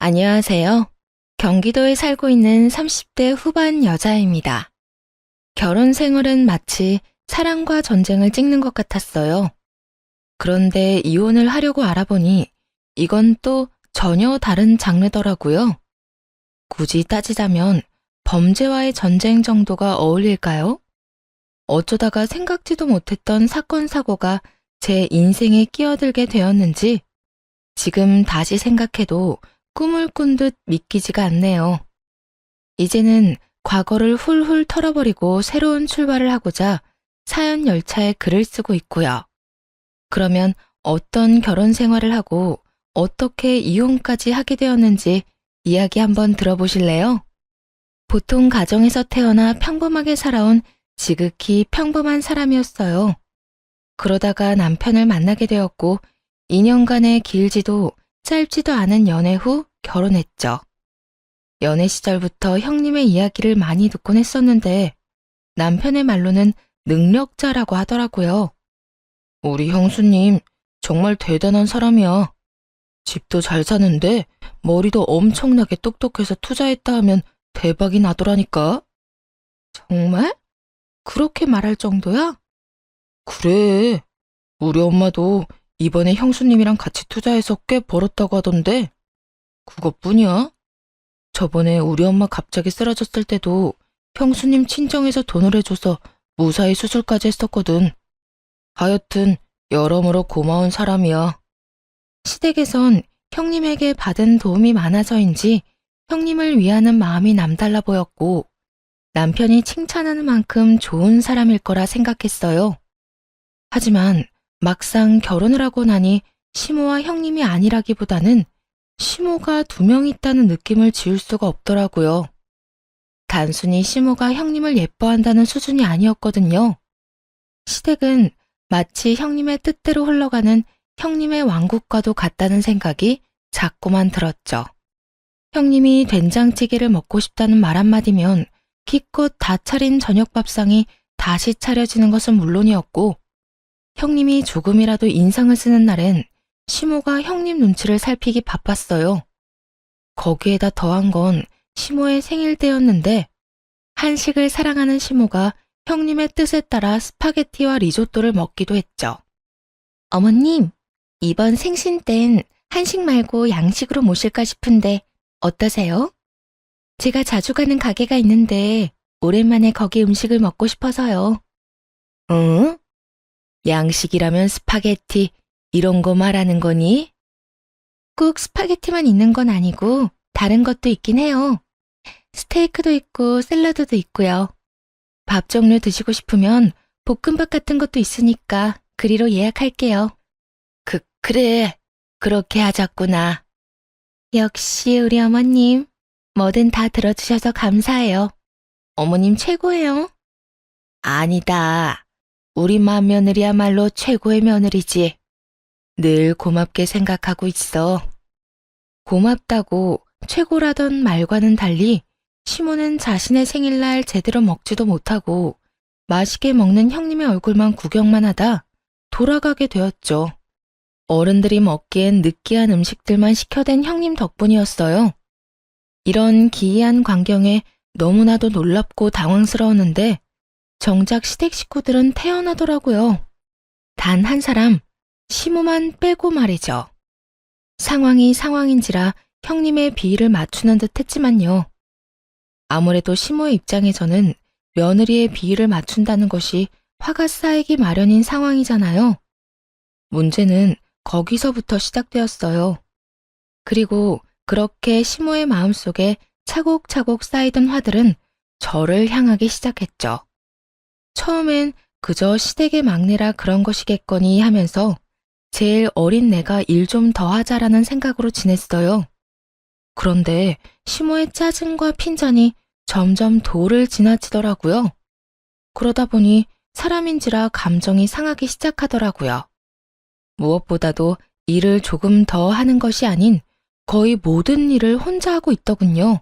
안녕하세요. 경기도에 살고 있는 30대 후반 여자입니다. 결혼 생활은 마치 사랑과 전쟁을 찍는 것 같았어요. 그런데 이혼을 하려고 알아보니 이건 또 전혀 다른 장르더라고요. 굳이 따지자면 범죄와의 전쟁 정도가 어울릴까요? 어쩌다가 생각지도 못했던 사건, 사고가 제 인생에 끼어들게 되었는지 지금 다시 생각해도 꿈을 꾼 듯 믿기지가 않네요. 이제는 과거를 훌훌 털어버리고 새로운 출발을 하고자 사연 열차에 글을 쓰고 있고요. 그러면 어떤 결혼 생활을 하고 어떻게 이혼까지 하게 되었는지 이야기 한번 들어보실래요? 보통 가정에서 태어나 평범하게 살아온 지극히 평범한 사람이었어요. 그러다가 남편을 만나게 되었고 2년간의 길지도 짧지도 않은 연애 후 결혼했죠. 연애 시절부터 형님의 이야기를 많이 듣곤 했었는데 남편의 말로는 능력자라고 하더라고요. 우리 형수님 정말 대단한 사람이야. 집도 잘 사는데 머리도 엄청나게 똑똑해서 투자했다 하면 대박이 나더라니까. 정말? 그렇게 말할 정도야? 그래. 우리 엄마도 이번에 형수님이랑 같이 투자해서 꽤 벌었다고 하던데 그것뿐이야? 저번에 우리 엄마 갑자기 쓰러졌을 때도 형수님 친정에서 돈을 해줘서 무사히 수술까지 했었거든. 하여튼 여러모로 고마운 사람이야. 시댁에선 형님에게 받은 도움이 많아서인지 형님을 위하는 마음이 남달라 보였고 남편이 칭찬하는 만큼 좋은 사람일 거라 생각했어요. 하지만 막상 결혼을 하고 나니 시모와 형님이 아니라기보다는 시모가 2명 있다는 느낌을 지울 수가 없더라고요. 단순히 시모가 형님을 예뻐한다는 수준이 아니었거든요. 시댁은 마치 형님의 뜻대로 흘러가는 형님의 왕국과도 같다는 생각이 자꾸만 들었죠. 형님이 된장찌개를 먹고 싶다는 말 한마디면 기껏 다 차린 저녁밥상이 다시 차려지는 것은 물론이었고 형님이 조금이라도 인상을 쓰는 날엔 시모가 형님 눈치를 살피기 바빴어요. 거기에다 더한 건 시모의 생일 때였는데 한식을 사랑하는 시모가 형님의 뜻에 따라 스파게티와 리조또를 먹기도 했죠. 어머님, 이번 생신 땐 한식 말고 양식으로 모실까 싶은데 어떠세요? 제가 자주 가는 가게가 있는데 오랜만에 거기 음식을 먹고 싶어서요. 응? 양식이라면 스파게티 이런 거 말하는 거니? 꼭 스파게티만 있는 건 아니고 다른 것도 있긴 해요. 스테이크도 있고 샐러드도 있고요. 밥 종류 드시고 싶으면 볶음밥 같은 것도 있으니까 그리로 예약할게요. 그래. 그렇게 하자꾸나. 역시 우리 어머님. 뭐든 다 들어주셔서 감사해요. 어머님 최고예요. 아니다. 우리 맏며느리야말로 최고의 며느리지. 늘 고맙게 생각하고 있어. 고맙다고 최고라던 말과는 달리 시모는 자신의 생일날 제대로 먹지도 못하고 맛있게 먹는 형님의 얼굴만 구경만 하다 돌아가게 되었죠. 어른들이 먹기엔 느끼한 음식들만 시켜댄 형님 덕분이었어요. 이런 기이한 광경에 너무나도 놀랍고 당황스러웠는데 정작 시댁 식구들은 태연하더라고요. 단 한 사람, 시모만 빼고 말이죠. 상황이 상황인지라 형님의 비위를 맞추는 듯 했지만요. 아무래도 시모의 입장에서는 며느리의 비위를 맞춘다는 것이 화가 쌓이기 마련인 상황이잖아요. 문제는 거기서부터 시작되었어요. 그리고 그렇게 시모의 마음속에 차곡차곡 쌓이던 화들은 저를 향하기 시작했죠. 처음엔 그저 시댁의 막내라 그런 것이겠거니 하면서 제일 어린 내가 일 좀 더 하자라는 생각으로 지냈어요. 그런데 시모의 짜증과 핀잔이 점점 도를 지나치더라고요. 그러다 보니 사람인지라 감정이 상하기 시작하더라고요. 무엇보다도 일을 조금 더 하는 것이 아닌 거의 모든 일을 혼자 하고 있더군요.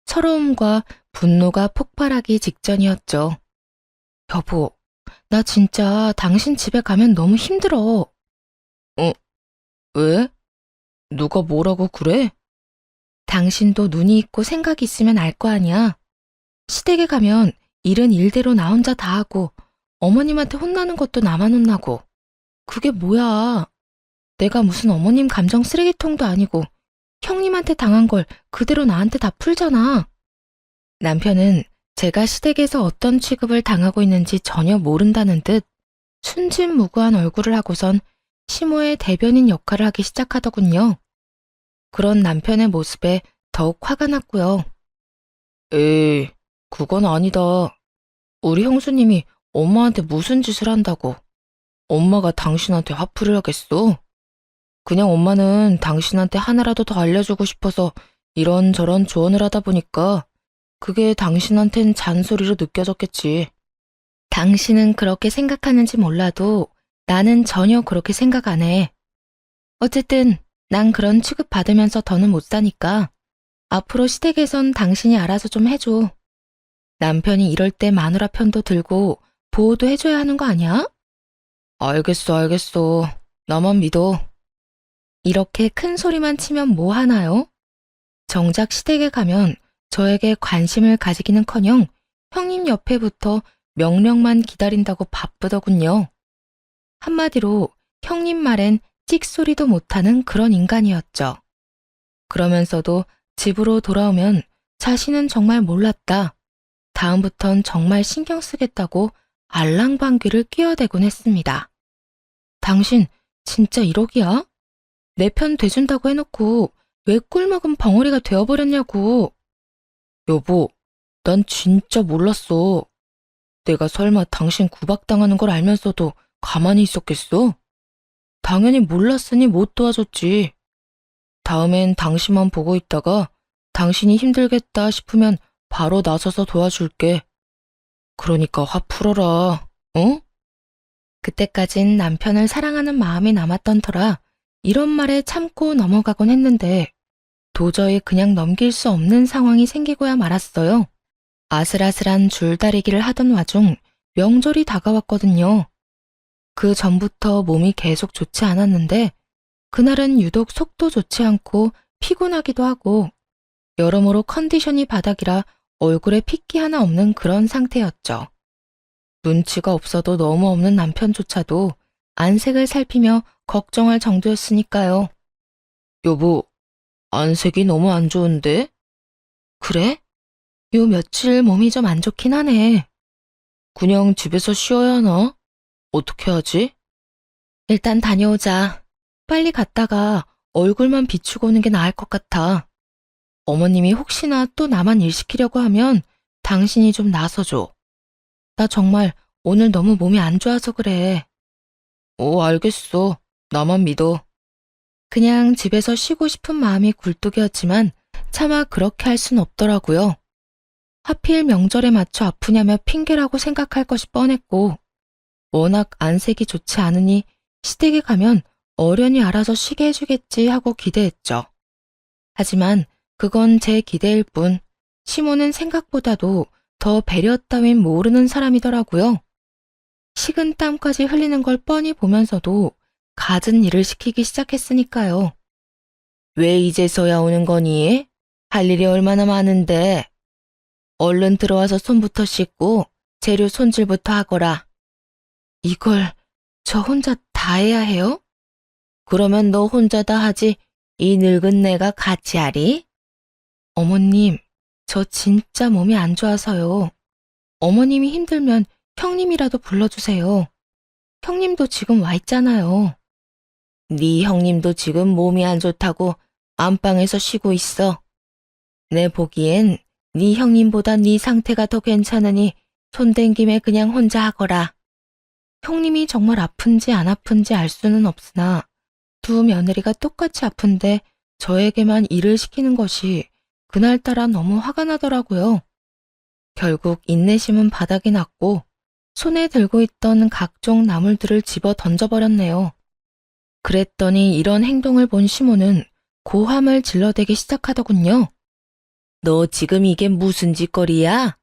서러움과 분노가 폭발하기 직전이었죠. 여보, 나 진짜 당신 집에 가면 너무 힘들어. 왜? 누가 뭐라고 그래? 당신도 눈이 있고 생각이 있으면 알 거 아니야. 시댁에 가면 일은 일대로 나 혼자 다 하고 어머님한테 혼나는 것도 나만 혼나고. 그게 뭐야. 내가 무슨 어머님 감정 쓰레기통도 아니고 형님한테 당한 걸 그대로 나한테 다 풀잖아. 남편은 제가 시댁에서 어떤 취급을 당하고 있는지 전혀 모른다는 듯 순진무구한 얼굴을 하고선 시모의 대변인 역할을 하기 시작하더군요. 그런 남편의 모습에 더욱 화가 났고요. 에이, 그건 아니다. 우리 형수님이 엄마한테 무슨 짓을 한다고. 엄마가 당신한테 화풀이를 하겠어? 그냥 엄마는 당신한테 하나라도 더 알려주고 싶어서 이런저런 조언을 하다 보니까 그게 당신한텐 잔소리로 느껴졌겠지. 당신은 그렇게 생각하는지 몰라도 나는 전혀 그렇게 생각 안 해. 어쨌든 난 그런 취급 받으면서 더는 못 사니까 앞으로 시댁에선 당신이 알아서 좀 해줘. 남편이 이럴 때 마누라 편도 들고 보호도 해줘야 하는 거 아니야? 알겠어. 나만 믿어. 이렇게 큰 소리만 치면 뭐 하나요? 정작 시댁에 가면 저에게 관심을 가지기는커녕 형님 옆에부터 명령만 기다린다고 바쁘더군요. 한마디로 형님 말엔 찍소리도 못하는 그런 인간이었죠. 그러면서도 집으로 돌아오면 자신은 정말 몰랐다. 다음부턴 정말 신경 쓰겠다고 알랑방귀를 끼어대곤 했습니다. 당신 진짜 1억이야? 내 편 돼준다고 해놓고 왜 꿀먹은 벙어리가 되어버렸냐고. 여보, 난 진짜 몰랐어. 내가 설마 당신 구박당하는 걸 알면서도 가만히 있었겠어? 당연히 몰랐으니 못 도와줬지. 다음엔 당신만 보고 있다가 당신이 힘들겠다 싶으면 바로 나서서 도와줄게. 그러니까 화 풀어라, 어? 그때까진 남편을 사랑하는 마음이 남았던 터라 이런 말에 참고 넘어가곤 했는데 도저히 그냥 넘길 수 없는 상황이 생기고야 말았어요. 아슬아슬한 줄다리기를 하던 와중 명절이 다가왔거든요. 그 전부터 몸이 계속 좋지 않았는데 그날은 유독 속도 좋지 않고 피곤하기도 하고 여러모로 컨디션이 바닥이라 얼굴에 핏기 하나 없는 그런 상태였죠. 눈치가 없어도 너무 없는 남편조차도 안색을 살피며 걱정할 정도였으니까요. 여보, 안색이 너무 안 좋은데? 그래? 요 며칠 몸이 좀 안 좋긴 하네. 그냥 집에서 쉬어야 하나? 어떻게 하지? 일단 다녀오자. 빨리 갔다가 얼굴만 비추고 오는 게 나을 것 같아. 어머님이 혹시나 또 나만 일 시키려고 하면 당신이 좀 나서줘. 나 정말 오늘 너무 몸이 안 좋아서 그래. 알겠어. 나만 믿어. 그냥 집에서 쉬고 싶은 마음이 굴뚝이었지만 차마 그렇게 할 순 없더라고요. 하필 명절에 맞춰 아프냐며 핑계라고 생각할 것이 뻔했고 워낙 안색이 좋지 않으니 시댁에 가면 어련히 알아서 쉬게 해주겠지 하고 기대했죠. 하지만 그건 제 기대일 뿐 시모는 생각보다도 더 배려 따윈 모르는 사람이더라고요. 식은 땀까지 흘리는 걸 뻔히 보면서도 갖은 일을 시키기 시작했으니까요. 왜 이제서야 오는 거니? 할 일이 얼마나 많은데. 얼른 들어와서 손부터 씻고 재료 손질부터 하거라. 이걸 저 혼자 다 해야 해요? 그러면 너 혼자 다 하지 이 늙은 내가 같이 하리? 어머님, 저 진짜 몸이 안 좋아서요. 어머님이 힘들면 형님이라도 불러주세요. 형님도 지금 와 있잖아요. 네 형님도 지금 몸이 안 좋다고 안방에서 쉬고 있어. 내 보기엔 네 형님보다 네 상태가 더 괜찮으니 손 댄 김에 그냥 혼자 하거라. 형님이 정말 아픈지 안 아픈지 알 수는 없으나 두 며느리가 똑같이 아픈데 저에게만 일을 시키는 것이 그날따라 너무 화가 나더라고요. 결국 인내심은 바닥이 났고 손에 들고 있던 각종 나물들을 집어 던져버렸네요. 그랬더니 이런 행동을 본 시모는 고함을 질러대기 시작하더군요. 너 지금 이게 무슨 짓거리야?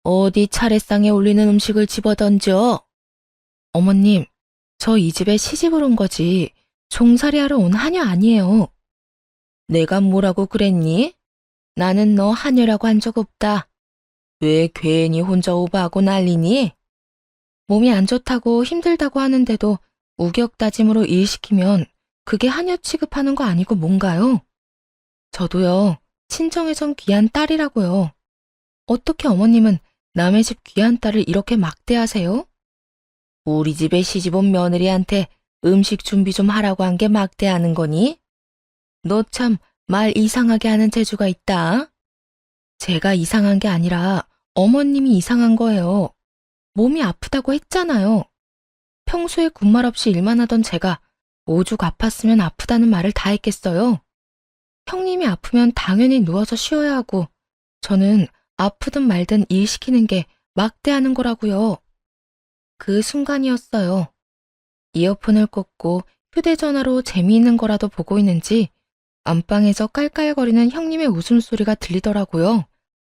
어디 차례상에 올리는 음식을 집어던져? 어머님, 저 이 집에 시집을 온 거지 종살이하러 온 하녀 아니에요. 내가 뭐라고 그랬니? 나는 너 하녀라고 한 적 없다. 왜 괜히 혼자 오버하고 난리니? 몸이 안 좋다고 힘들다고 하는데도 우격다짐으로 일 시키면 그게 하녀 취급하는 거 아니고 뭔가요? 저도요, 친정에선 귀한 딸이라고요. 어떻게 어머님은 남의 집 귀한 딸을 이렇게 막대하세요? 우리 집에 시집온 며느리한테 음식 준비 좀 하라고 한 게 막대하는 거니? 너 참 말 이상하게 하는 재주가 있다. 제가 이상한 게 아니라 어머님이 이상한 거예요. 몸이 아프다고 했잖아요. 평소에 군말 없이 일만 하던 제가 오죽 아팠으면 아프다는 말을 다 했겠어요. 형님이 아프면 당연히 누워서 쉬어야 하고 저는 아프든 말든 일 시키는 게 막대하는 거라고요. 그 순간이었어요. 이어폰을 꽂고 휴대전화로 재미있는 거라도 보고 있는지 안방에서 깔깔거리는 형님의 웃음소리가 들리더라고요.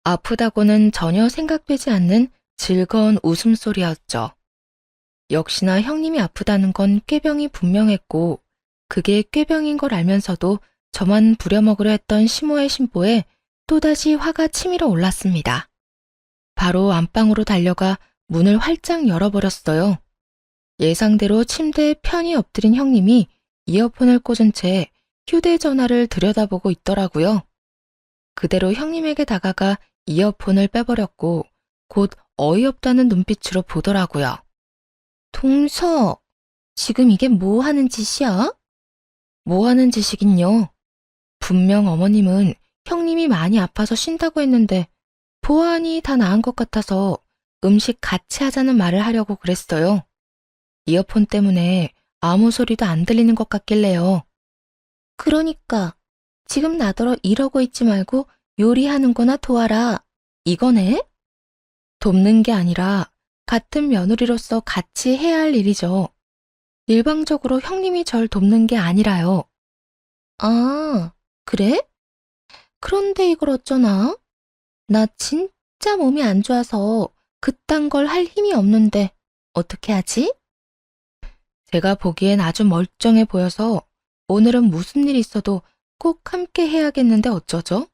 아프다고는 전혀 생각되지 않는 즐거운 웃음소리였죠. 역시나 형님이 아프다는 건 꾀병이 분명했고 그게 꾀병인 걸 알면서도 저만 부려먹으려 했던 시모의 심보에 또다시 화가 치밀어 올랐습니다. 바로 안방으로 달려가 문을 활짝 열어버렸어요. 예상대로 침대에 편히 엎드린 형님이 이어폰을 꽂은 채 휴대전화를 들여다보고 있더라고요. 그대로 형님에게 다가가 이어폰을 빼버렸고 곧 어이없다는 눈빛으로 보더라고요. 동서, 지금 이게 뭐 하는 짓이야? 뭐 하는 짓이긴요. 분명 어머님은 형님이 많이 아파서 쉰다고 했는데 보아하니 다 나은 것 같아서 음식 같이 하자는 말을 하려고 그랬어요. 이어폰 때문에 아무 소리도 안 들리는 것 같길래요. 그러니까 지금 나더러 이러고 있지 말고 요리하는 거나 도와라. 이거네? 돕는 게 아니라 같은 며느리로서 같이 해야 할 일이죠. 일방적으로 형님이 절 돕는 게 아니라요. 아, 그래? 그런데 이걸 어쩌나? 나 진짜 몸이 안 좋아서 그딴 걸 할 힘이 없는데 어떻게 하지? 제가 보기엔 아주 멀쩡해 보여서 오늘은 무슨 일이 있어도 꼭 함께 해야겠는데 어쩌죠?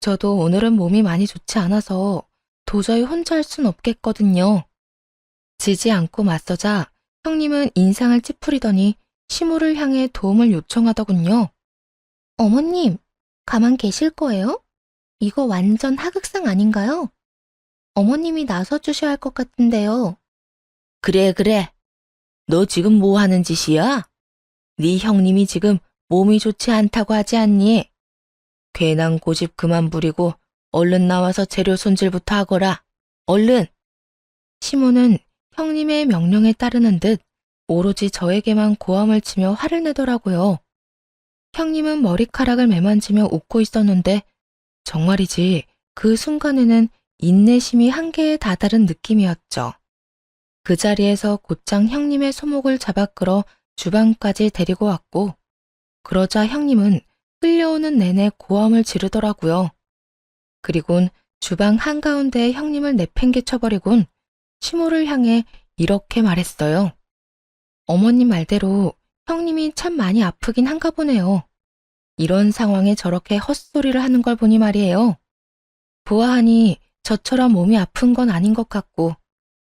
저도 오늘은 몸이 많이 좋지 않아서 도저히 혼자 할 순 없겠거든요. 지지 않고 맞서자 형님은 인상을 찌푸리더니 시모를 향해 도움을 요청하더군요. 어머님, 가만 계실 거예요? 이거 완전 하극상 아닌가요? 어머님이 나서주셔야 할 것 같은데요. 그래, 그래. 너 지금 뭐 하는 짓이야? 네 형님이 지금 몸이 좋지 않다고 하지 않니? 괜한 고집 그만 부리고 얼른 나와서 재료 손질부터 하거라. 얼른! 시모는 형님의 명령에 따르는 듯 오로지 저에게만 고함을 치며 화를 내더라고요. 형님은 머리카락을 매만지며 웃고 있었는데 정말이지 그 순간에는 인내심이 한계에 다다른 느낌이었죠. 그 자리에서 곧장 형님의 소목을 잡아 끌어 주방까지 데리고 왔고 그러자 형님은 끌려오는 내내 고함을 지르더라고요. 그리곤 주방 한가운데에 형님을 내팽개쳐버리곤 시모를 향해 이렇게 말했어요. 어머님 말대로 형님이 참 많이 아프긴 한가 보네요. 이런 상황에 저렇게 헛소리를 하는 걸 보니 말이에요. 보아하니 저처럼 몸이 아픈 건 아닌 것 같고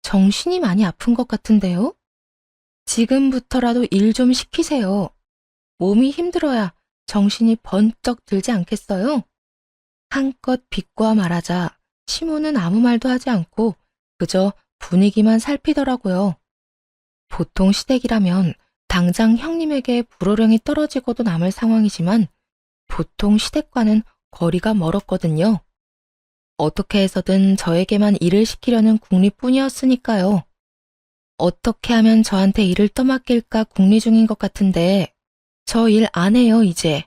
정신이 많이 아픈 것 같은데요? 지금부터라도 일 좀 시키세요. 몸이 힘들어야 정신이 번쩍 들지 않겠어요? 한껏 비꼬아 말하자 시모는 아무 말도 하지 않고 그저 분위기만 살피더라고요. 보통 시댁이라면 당장 형님에게 불호령이 떨어지고도 남을 상황이지만 보통 시댁과는 거리가 멀었거든요. 어떻게 해서든 저에게만 일을 시키려는 궁리뿐이었으니까요. 어떻게 하면 저한테 일을 떠맡길까 궁리 중인 것 같은데 저 일 안 해요, 이제.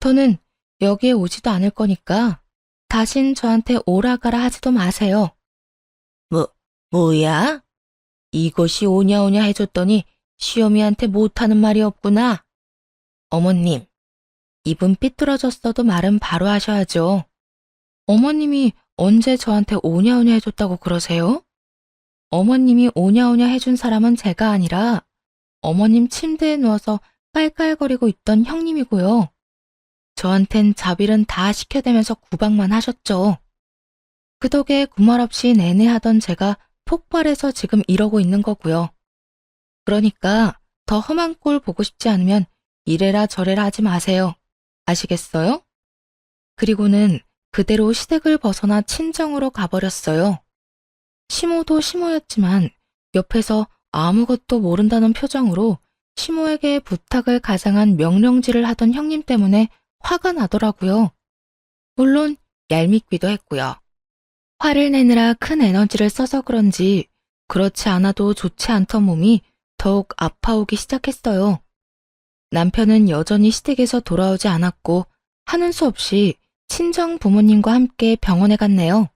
더는 여기에 오지도 않을 거니까 다신 저한테 오라가라 하지도 마세요. 뭐야? 이것이 오냐오냐 해줬더니 시어미한테 못하는 말이 없구나. 어머님, 입은 삐뚤어졌어도 말은 바로 하셔야죠. 어머님이 언제 저한테 오냐오냐 해줬다고 그러세요? 어머님이 오냐오냐 해준 사람은 제가 아니라 어머님 침대에 누워서 깔깔거리고 있던 형님이고요. 저한텐 자빌은 다 시켜대면서 구박만 하셨죠. 그 덕에 구말 없이 내내 하던 제가 폭발해서 지금 이러고 있는 거고요. 그러니까 더 험한 꼴 보고 싶지 않으면 이래라 저래라 하지 마세요. 아시겠어요? 그리고는 그대로 시댁을 벗어나 친정으로 가버렸어요. 시모도 시모였지만 옆에서 아무것도 모른다는 표정으로 시모에게 부탁을 가장한 명령질을 하던 형님 때문에 화가 나더라고요. 물론 얄밉기도 했고요. 화를 내느라 큰 에너지를 써서 그런지 그렇지 않아도 좋지 않던 몸이 더욱 아파오기 시작했어요. 남편은 여전히 시댁에서 돌아오지 않았고 하는 수 없이 친정 부모님과 함께 병원에 갔네요.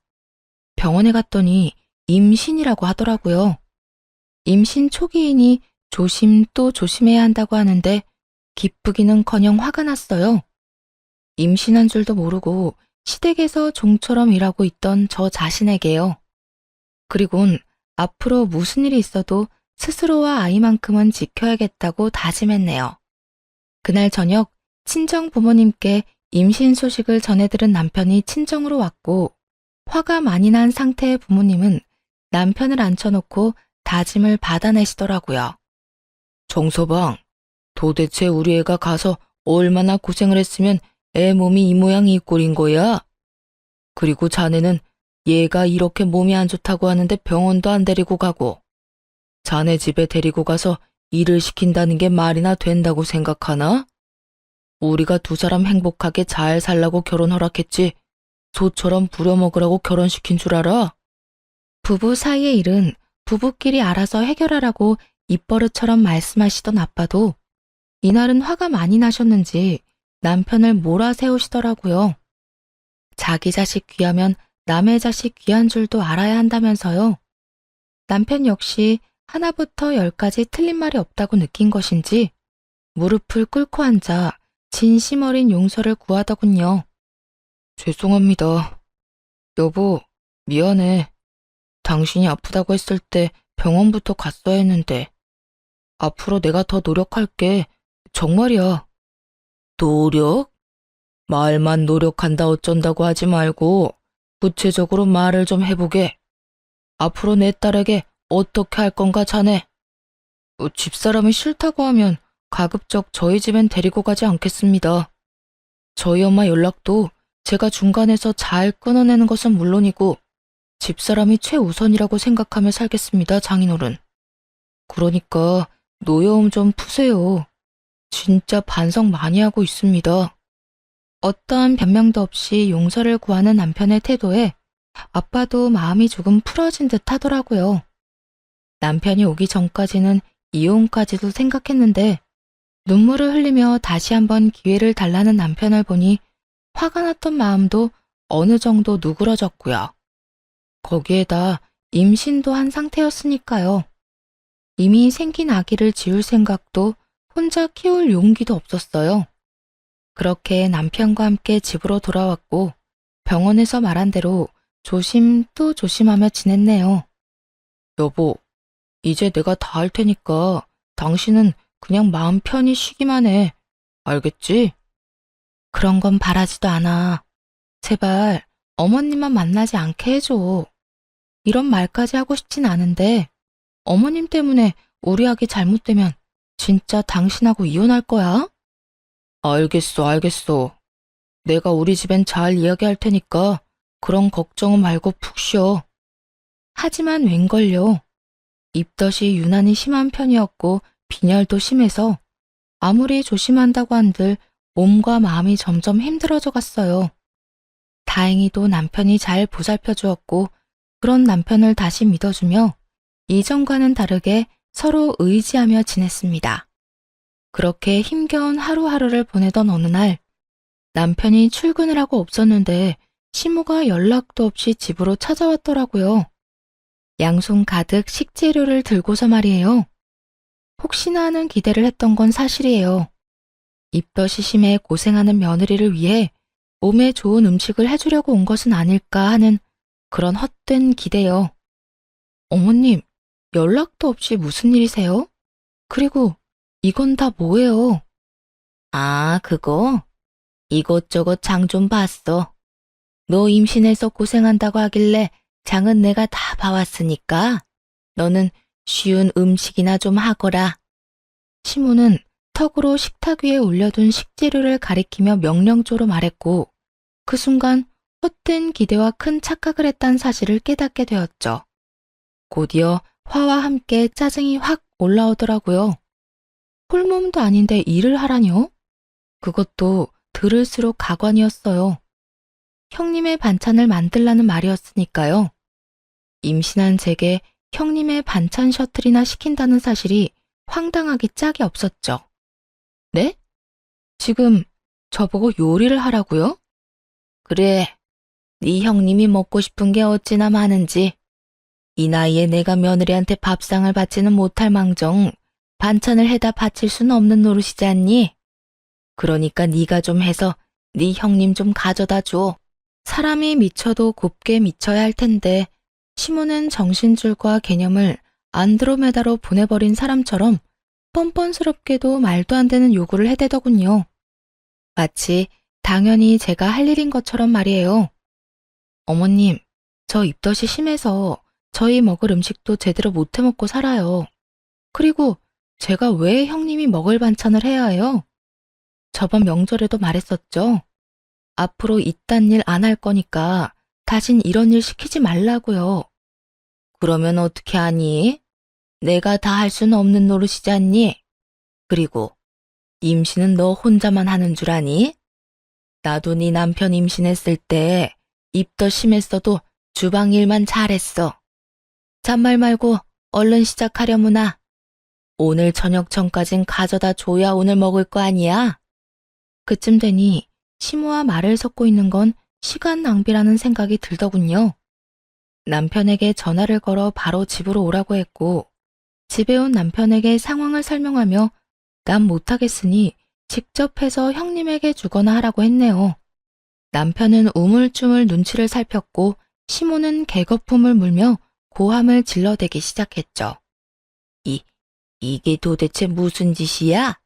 병원에 갔더니 임신이라고 하더라고요. 임신 초기이니 조심 또 조심해야 한다고 하는데 기쁘기는커녕 화가 났어요. 임신한 줄도 모르고 시댁에서 종처럼 일하고 있던 저 자신에게요. 그리곤 앞으로 무슨 일이 있어도 스스로와 아이만큼은 지켜야겠다고 다짐했네요. 그날 저녁 친정 부모님께 임신 소식을 전해들은 남편이 친정으로 왔고 화가 많이 난 상태의 부모님은 남편을 앉혀놓고 다짐을 받아내시더라고요. 정서방, 도대체 우리 애가 가서 얼마나 고생을 했으면 애 몸이 이 모양 이 꼴인 거야? 그리고 자네는 얘가 이렇게 몸이 안 좋다고 하는데 병원도 안 데리고 가고 자네 집에 데리고 가서 일을 시킨다는 게 말이나 된다고 생각하나? 우리가 두 사람 행복하게 잘 살라고 결혼 허락했지 소처럼 부려먹으라고 결혼시킨 줄 알아? 부부 사이의 일은 부부끼리 알아서 해결하라고 입버릇처럼 말씀하시던 아빠도 이날은 화가 많이 나셨는지 남편을 몰아세우시더라고요. 자기 자식 귀하면 남의 자식 귀한 줄도 알아야 한다면서요. 남편 역시 하나부터 열까지 틀린 말이 없다고 느낀 것인지 무릎을 꿇고 앉아 진심 어린 용서를 구하더군요. 죄송합니다. 여보, 미안해. 당신이 아프다고 했을 때 병원부터 갔어야 했는데 앞으로 내가 더 노력할게. 정말이야. 노력? 말만 노력한다 어쩐다고 하지 말고 구체적으로 말을 좀 해보게. 앞으로 내 딸에게 어떻게 할 건가 자네? 집사람이 싫다고 하면 가급적 저희 집엔 데리고 가지 않겠습니다. 저희 엄마 연락도 제가 중간에서 잘 끊어내는 것은 물론이고 집사람이 최우선이라고 생각하며 살겠습니다, 장인어른. 그러니까 노여움 좀 푸세요. 진짜 반성 많이 하고 있습니다. 어떠한 변명도 없이 용서를 구하는 남편의 태도에 아빠도 마음이 조금 풀어진 듯 하더라고요. 남편이 오기 전까지는 이혼까지도 생각했는데 눈물을 흘리며 다시 한번 기회를 달라는 남편을 보니 화가 났던 마음도 어느 정도 누그러졌고요. 거기에다 임신도 한 상태였으니까요. 이미 생긴 아기를 지울 생각도 혼자 키울 용기도 없었어요. 그렇게 남편과 함께 집으로 돌아왔고 병원에서 말한 대로 조심 또 조심하며 지냈네요. 여보, 이제 내가 다 할 테니까 당신은 그냥 마음 편히 쉬기만 해. 알겠지? 그런 건 바라지도 않아. 제발 어머님만 만나지 않게 해줘. 이런 말까지 하고 싶진 않은데 어머님 때문에 우리 아기 잘못되면 진짜 당신하고 이혼할 거야? 알겠어, 알겠어. 내가 우리 집엔 잘 이야기할 테니까 그런 걱정은 말고 푹 쉬어. 하지만 웬걸요. 입덧이 유난히 심한 편이었고 빈혈도 심해서 아무리 조심한다고 한들 몸과 마음이 점점 힘들어져 갔어요. 다행히도 남편이 잘 보살펴 주었고 그런 남편을 다시 믿어주며 이전과는 다르게 서로 의지하며 지냈습니다. 그렇게 힘겨운 하루하루를 보내던 어느 날 남편이 출근을 하고 없었는데 시모가 연락도 없이 집으로 찾아왔더라고요. 양손 가득 식재료를 들고서 말이에요. 혹시나 하는 기대를 했던 건 사실이에요. 입덧이 심해 고생하는 며느리를 위해 몸에 좋은 음식을 해주려고 온 것은 아닐까 하는 그런 헛된 기대요. 어머님, 연락도 없이 무슨 일이세요? 그리고 이건 다 뭐예요? 아, 그거? 이것저것 장 좀 봤어. 너 임신해서 고생한다고 하길래 장은 내가 다 봐왔으니까 너는 쉬운 음식이나 좀 하거라. 시모는 턱으로 식탁 위에 올려둔 식재료를 가리키며 명령조로 말했고 그 순간 헛된 기대와 큰 착각을 했다는 사실을 깨닫게 되었죠. 곧이어 화와 함께 짜증이 확 올라오더라고요. 홀몸도 아닌데 일을 하라뇨? 그것도 들을수록 가관이었어요. 형님의 반찬을 만들라는 말이었으니까요. 임신한 제게 형님의 반찬 셔틀이나 시킨다는 사실이 황당하기 짝이 없었죠. 네? 지금 저보고 요리를 하라고요? 그래, 네 형님이 먹고 싶은 게 어찌나 많은지. 이 나이에 내가 며느리한테 밥상을 받지는 못할 망정 반찬을 해다 바칠 수는 없는 노릇이지 않니? 그러니까 네가 좀 해서 네 형님 좀 가져다 줘. 사람이 미쳐도 곱게 미쳐야 할 텐데 시모는 정신줄과 개념을 안드로메다로 보내버린 사람처럼 뻔뻔스럽게도 말도 안 되는 요구를 해대더군요. 마치 당연히 제가 할 일인 것처럼 말이에요. 어머님, 저 입덧이 심해서 저희 먹을 음식도 제대로 못 해먹고 살아요. 그리고 제가 왜 형님이 먹을 반찬을 해야 해요? 저번 명절에도 말했었죠. 앞으로 이딴 일 안 할 거니까 다신 이런 일 시키지 말라고요. 그러면 어떻게 하니? 내가 다 할 수는 없는 노릇이지 않니? 그리고 임신은 너 혼자만 하는 줄 아니? 나도 네 남편 임신했을 때 입덧 심했어도 주방 일만 잘했어. 잔말 말고 얼른 시작하려무나. 오늘 저녁 전까진 가져다 줘야 오늘 먹을 거 아니야? 그쯤 되니 시모와 말을 섞고 있는 건 시간 낭비라는 생각이 들더군요. 남편에게 전화를 걸어 바로 집으로 오라고 했고 집에 온 남편에게 상황을 설명하며 난 못하겠으니 직접 해서 형님에게 주거나 하라고 했네요. 남편은 우물쭈물 눈치를 살폈고 시모는 개거품을 물며 고함을 질러대기 시작했죠. 이게 도대체 무슨 짓이야?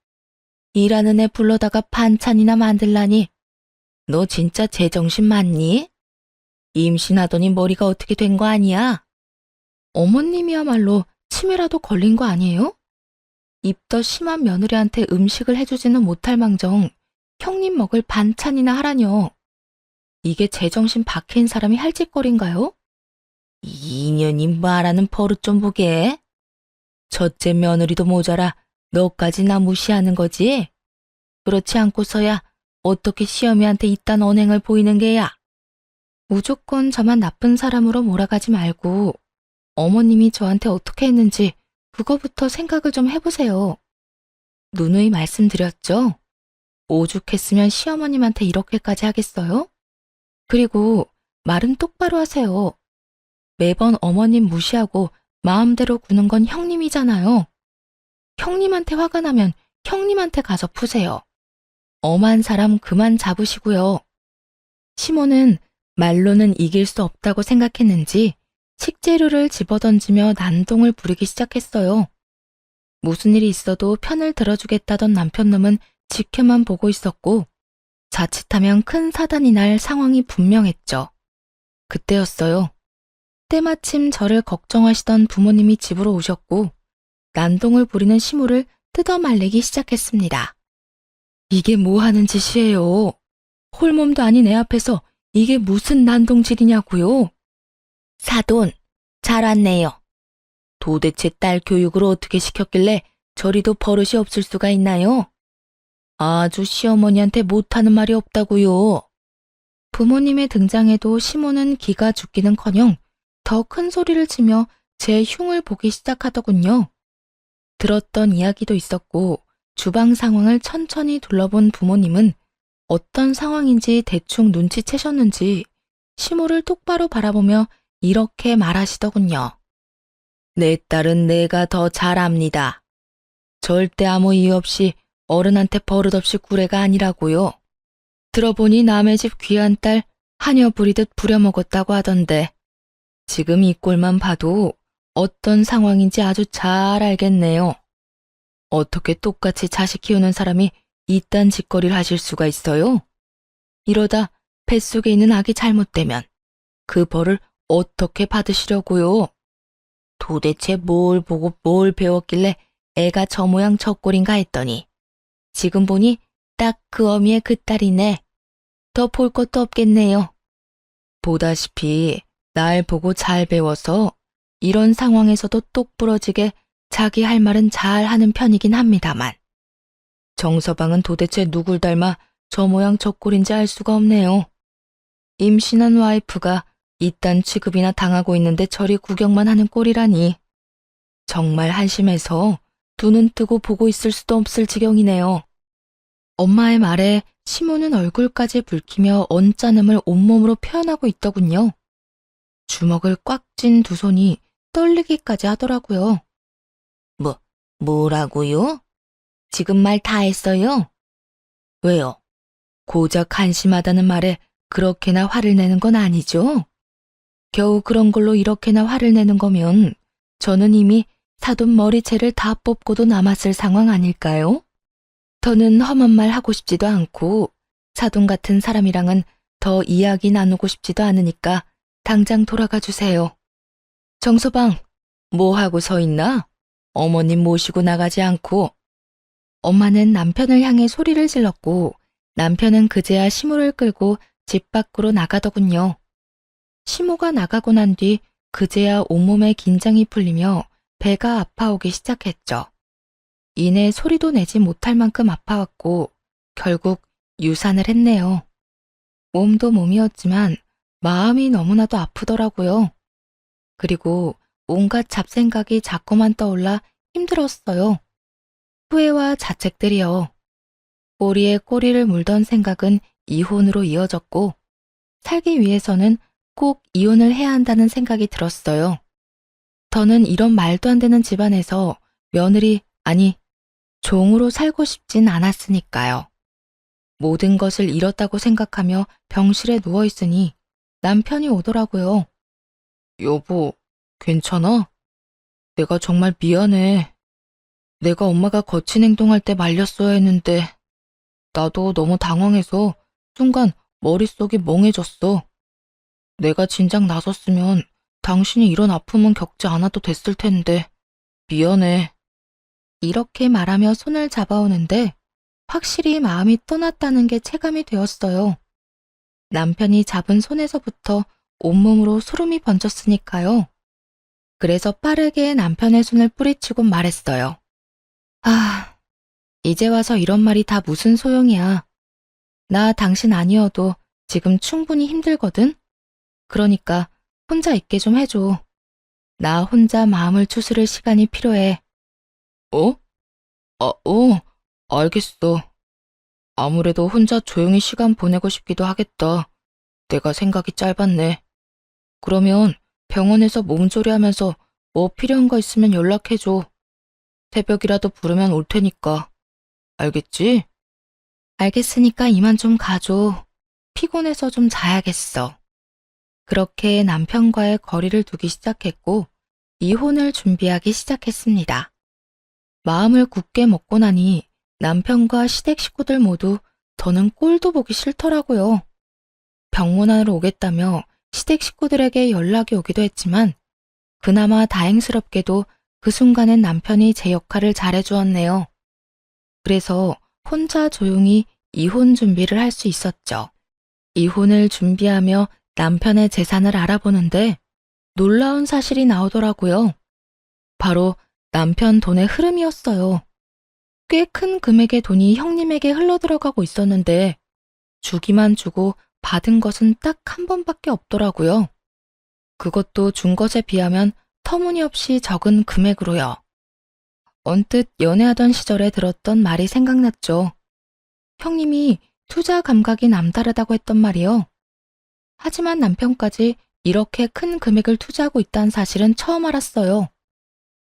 일하는 애 불러다가 반찬이나 만들라니. 너 진짜 제정신 맞니? 임신하더니 머리가 어떻게 된 거 아니야? 어머님이야말로 치매라도 걸린 거 아니에요? 입덧 심한 며느리한테 음식을 해주지는 못할 망정 형님 먹을 반찬이나 하라뇨. 이게 제정신 박힌 사람이 할 짓거리인가요? 이 인연이 말하는 버릇 좀 보게. 첫째 며느리도 모자라 너까지 나 무시하는 거지? 그렇지 않고서야 어떻게 시어미한테 이딴 언행을 보이는 게야? 무조건 저만 나쁜 사람으로 몰아가지 말고 어머님이 저한테 어떻게 했는지 그거부터 생각을 좀 해보세요. 누누이 말씀드렸죠? 오죽했으면 시어머님한테 이렇게까지 하겠어요? 그리고 말은 똑바로 하세요. 매번 어머님 무시하고 마음대로 구는 건 형님이잖아요. 형님한테 화가 나면 형님한테 가서 푸세요. 엄한 사람 그만 잡으시고요. 시모는 말로는 이길 수 없다고 생각했는지 식재료를 집어던지며 난동을 부리기 시작했어요. 무슨 일이 있어도 편을 들어주겠다던 남편놈은 지켜만 보고 있었고 자칫하면 큰 사단이 날 상황이 분명했죠. 그때였어요. 때마침 저를 걱정하시던 부모님이 집으로 오셨고 난동을 부리는 시모를 뜯어 말리기 시작했습니다. 이게 뭐 하는 짓이에요? 홀몸도 아닌 애 앞에서 이게 무슨 난동질이냐고요? 사돈, 잘 왔네요. 도대체 딸 교육을 어떻게 시켰길래 저리도 버릇이 없을 수가 있나요? 아주 시어머니한테 못하는 말이 없다고요. 부모님의 등장에도 시모는 기가 죽기는커녕 더 큰 소리를 치며 제 흉을 보기 시작하더군요. 들었던 이야기도 있었고 주방 상황을 천천히 둘러본 부모님은 어떤 상황인지 대충 눈치채셨는지 시모를 똑바로 바라보며 이렇게 말하시더군요. 내 딸은 내가 더 잘 압니다. 절대 아무 이유 없이 어른한테 버릇없이 구레가 아니라고요. 들어보니 남의 집 귀한 딸 하녀 부리듯 부려먹었다고 하던데 지금 이 꼴만 봐도 어떤 상황인지 아주 잘 알겠네요. 어떻게 똑같이 자식 키우는 사람이 이딴 짓거리를 하실 수가 있어요? 이러다 뱃속에 있는 아기 잘못되면 그 벌을 어떻게 받으시려고요? 도대체 뭘 보고 뭘 배웠길래 애가 저 모양 저 꼴인가 했더니 지금 보니 딱 그 어미의 그 딸이네. 더 볼 것도 없겠네요. 보다시피 날 보고 잘 배워서 이런 상황에서도 똑부러지게 자기 할 말은 잘 하는 편이긴 합니다만 정서방은 도대체 누굴 닮아 저 모양 저 꼴인지 알 수가 없네요. 임신한 와이프가 이딴 취급이나 당하고 있는데 저리 구경만 하는 꼴이라니. 정말 한심해서 두 눈 뜨고 보고 있을 수도 없을 지경이네요. 엄마의 말에 시모는 얼굴까지 붉히며 언짢음을 온몸으로 표현하고 있더군요. 주먹을 꽉 쥔 두 손이 떨리기까지 하더라고요. 뭐라고요? 지금 말 다 했어요? 왜요? 고작 한심하다는 말에 그렇게나 화를 내는 건 아니죠? 겨우 그런 걸로 이렇게나 화를 내는 거면 저는 이미 사돈 머리채를 다 뽑고도 남았을 상황 아닐까요? 더는 험한 말 하고 싶지도 않고 사돈 같은 사람이랑은 더 이야기 나누고 싶지도 않으니까 당장 돌아가 주세요. 정서방, 뭐 하고 서 있나? 어머님 모시고 나가지 않고. 엄마는 남편을 향해 소리를 질렀고 남편은 그제야 시모를 끌고 집 밖으로 나가더군요. 시모가 나가고 난 뒤 그제야 온몸에 긴장이 풀리며 배가 아파오기 시작했죠. 이내 소리도 내지 못할 만큼 아파왔고 결국 유산을 했네요. 몸도 몸이었지만 마음이 너무나도 아프더라고요. 그리고 온갖 잡생각이 자꾸만 떠올라 힘들었어요. 후회와 자책들이요. 꼬리에 꼬리를 물던 생각은 이혼으로 이어졌고 살기 위해서는 꼭 이혼을 해야 한다는 생각이 들었어요. 더는 이런 말도 안 되는 집안에서 며느리, 아니, 종으로 살고 싶진 않았으니까요. 모든 것을 잃었다고 생각하며 병실에 누워있으니 남편이 오더라고요. 여보, 괜찮아? 내가 정말 미안해. 내가 엄마가 거친 행동할 때 말렸어야 했는데 나도 너무 당황해서 순간 머릿속이 멍해졌어. 내가 진작 나섰으면 당신이 이런 아픔은 겪지 않아도 됐을 텐데 미안해. 이렇게 말하며 손을 잡아오는데 확실히 마음이 떠났다는 게 체감이 되었어요. 남편이 잡은 손에서부터 온몸으로 소름이 번졌으니까요. 그래서 빠르게 남편의 손을 뿌리치고 말했어요. 아, 이제 와서 이런 말이 다 무슨 소용이야. 나 당신 아니어도 지금 충분히 힘들거든? 그러니까 혼자 있게 좀 해줘. 나 혼자 마음을 추스를 시간이 필요해. 알겠어. 아무래도 혼자 조용히 시간 보내고 싶기도 하겠다. 내가 생각이 짧았네. 그러면 병원에서 몸조리하면서 뭐 필요한 거 있으면 연락해줘. 새벽이라도 부르면 올 테니까. 알겠지? 알겠으니까 이만 좀 가줘. 피곤해서 좀 자야겠어. 그렇게 남편과의 거리를 두기 시작했고 이혼을 준비하기 시작했습니다. 마음을 굳게 먹고 나니 남편과 시댁 식구들 모두 더는 꼴도 보기 싫더라고요. 병문안으로 오겠다며 시댁 식구들에게 연락이 오기도 했지만 그나마 다행스럽게도 그 순간엔 남편이 제 역할을 잘해주었네요. 그래서 혼자 조용히 이혼 준비를 할 수 있었죠. 이혼을 준비하며 남편의 재산을 알아보는데 놀라운 사실이 나오더라고요. 바로 남편 돈의 흐름이었어요. 꽤 큰 금액의 돈이 형님에게 흘러들어가고 있었는데 주기만 주고 받은 것은 딱 한 번밖에 없더라고요. 그것도 준 것에 비하면 터무니없이 적은 금액으로요. 언뜻 연애하던 시절에 들었던 말이 생각났죠. 형님이 투자 감각이 남다르다고 했던 말이요. 하지만 남편까지 이렇게 큰 금액을 투자하고 있다는 사실은 처음 알았어요.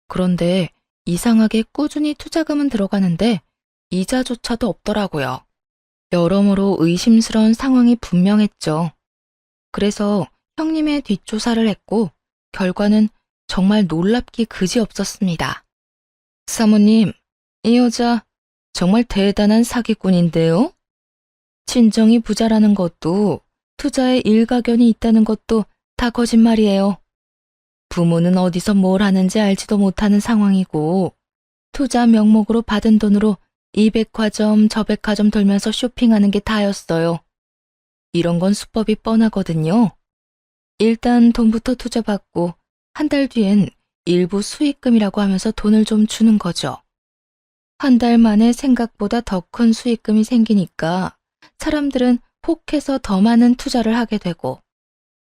그런데 이상하게 꾸준히 투자금은 들어가는데 이자조차도 없더라고요. 여러모로 의심스러운 상황이 분명했죠. 그래서 형님의 뒷조사를 했고 결과는 정말 놀랍기 그지없었습니다. 사모님, 이 여자 정말 대단한 사기꾼인데요? 친정이 부자라는 것도 투자에 일가견이 있다는 것도 다 거짓말이에요. 부모는 어디서 뭘 하는지 알지도 못하는 상황이고 투자 명목으로 받은 돈으로 이 백화점 저 백화점 돌면서 쇼핑하는 게 다였어요. 이런 건 수법이 뻔하거든요. 일단 돈부터 투자받고 한 달 뒤엔 일부 수익금이라고 하면서 돈을 좀 주는 거죠. 한 달 만에 생각보다 더 큰 수익금이 생기니까 사람들은 혹해서 더 많은 투자를 하게 되고